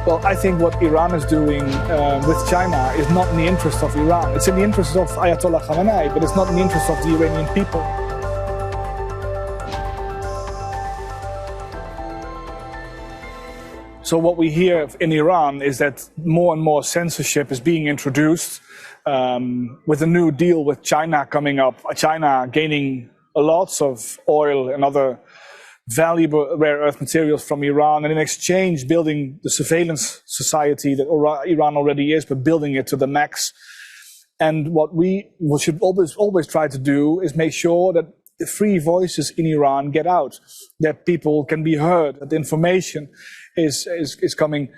Well, I think what Iran is doing with China is not in the interest of Iran. It's in the interest of Ayatollah Khamenei, but it's not in the interest of the Iranian people. So what we hear in Iran is that more and more censorship is being introduced with a new deal with China coming up, China gaining lots of oil and other valuable rare earth materials from Iran, and in exchange building the surveillance society that Iran already is, but building it to the max. And what we should always try to do is make sure that the free voices in Iran get out, that people can be heard, that the information is coming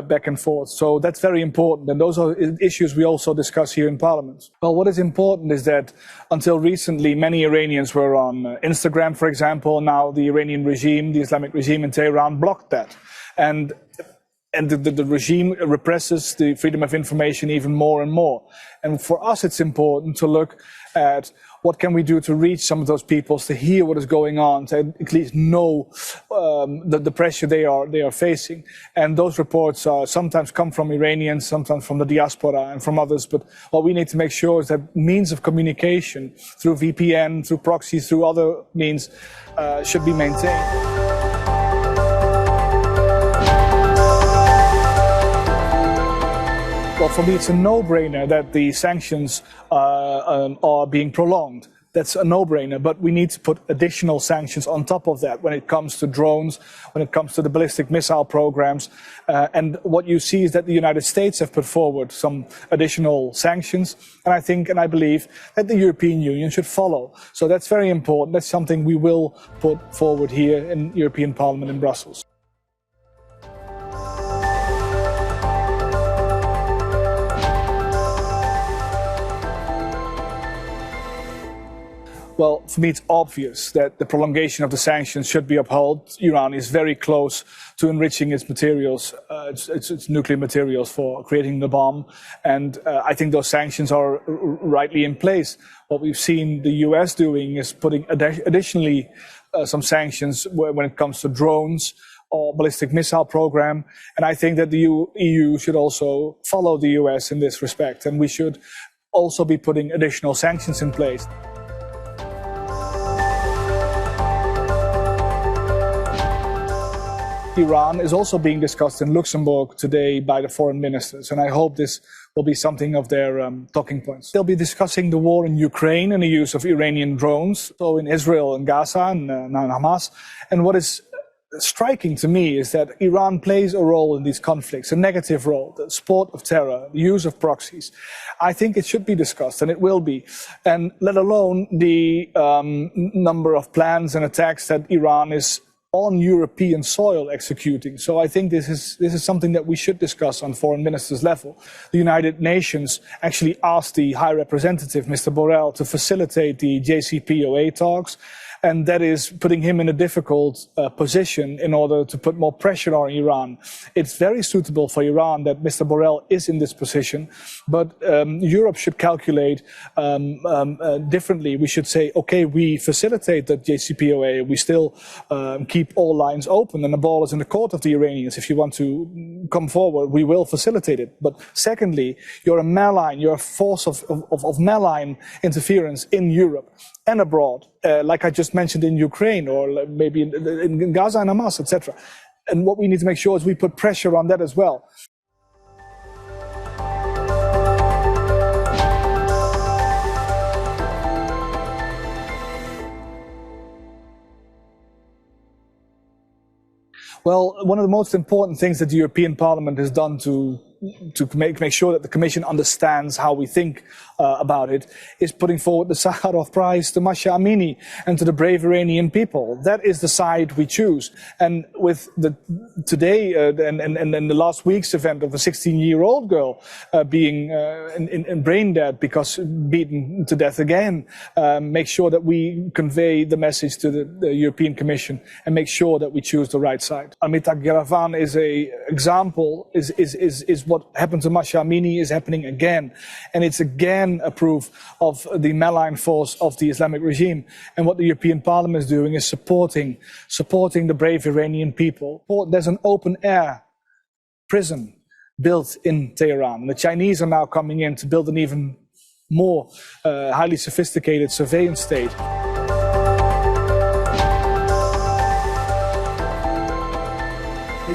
back and forth. So that's very important, and those are issues we also discuss here in Parliament. Well, what is important is that until recently, many Iranians were on Instagram, for example. Now the Iranian regime, the Islamic regime in Tehran, blocked that. And the regime represses the freedom of information even more and more. And for us, it's important to look at what can we do to reach some of those people, to hear what is going on, to at least know the pressure they are facing. And those reports sometimes come from Iranians, sometimes from the diaspora and from others. But what we need to make sure is that means of communication through VPN, through proxies, through other means should be maintained. Well, for me, it's a no-brainer that the sanctions are being prolonged. That's a no-brainer, but we need to put additional sanctions on top of that when it comes to drones, when it comes to the ballistic missile programs. And what you see is that the United States have put forward some additional sanctions. And I think, and I believe, that the European Union should follow. So that's very important. That's something we will put forward here in European Parliament in Brussels. Well, for me, it's obvious that the prolongation of the sanctions should be upheld. Iran is very close to enriching its materials, its nuclear materials for creating the bomb. And I think those sanctions are rightly in place. What we've seen the US doing is putting additionally some sanctions when it comes to drones or ballistic missile program. And I think that the EU should also follow the US in this respect. And we should also be putting additional sanctions in place. Iran is also being discussed in Luxembourg today by the foreign ministers, and I hope this will be something of their talking points. They'll be discussing the war in Ukraine and the use of Iranian drones, so in Israel and Gaza and Hamas. And what is striking to me is that Iran plays a role in these conflicts, a negative role, the support of terror, the use of proxies. I think it should be discussed, and it will be, and let alone the number of plans and attacks that Iran is on European soil executing. So I think this is something that we should discuss on foreign ministers level. The United Nations actually asked the High Representative, Mr. Borrell, to facilitate the JCPOA talks. And that is putting him in a difficult position in order to put more pressure on Iran. It's very suitable for Iran that Mr. Borrell is in this position, but Europe should calculate differently. We should say, okay, we facilitate the JCPOA, we still keep all lines open, and the ball is in the court of the Iranians. If you want to come forward, we will facilitate it. But secondly, you're a malign, you're a force of malign interference in Europe and abroad, like I just mentioned in Ukraine, or maybe in Gaza and Hamas, etc. And what we need to make sure is we put pressure on that as well. Well, one of the most important things that the European Parliament has done to make sure that the Commission understands how we think about it is putting forward the Sakharov Prize to Mahsa Amini and to the brave Iranian people. That is the side we choose. And with today and the last week's event of a 16-year-old girl being brain dead because beaten to death again, make sure that we convey the message to the European Commission and make sure that we choose the right side. Amita Garavan is a example, is what happened to Mahsa Amini is happening again. And it's again a proof of the malign force of the Islamic regime. And what the European Parliament is doing is supporting the brave Iranian people. There's an open air prison built in Tehran. And the Chinese are now coming in to build an even more highly sophisticated surveillance state.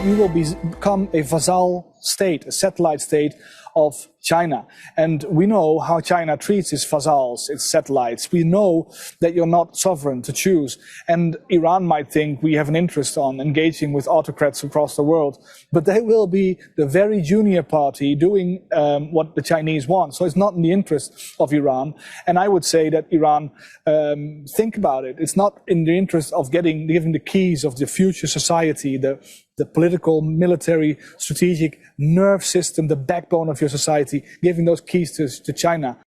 We will become a vassal state, a satellite state of China. And we know how China treats its vassals, its satellites. We know that you're not sovereign to choose. And Iran might think we have an interest on engaging with autocrats across the world. But they will be the very junior party doing what the Chinese want. So it's not in the interest of Iran. And I would say that Iran, think about it. It's not in the interest of giving the keys of the future society, the political, military, strategic nerve system, the backbone of your society, giving those keys to China.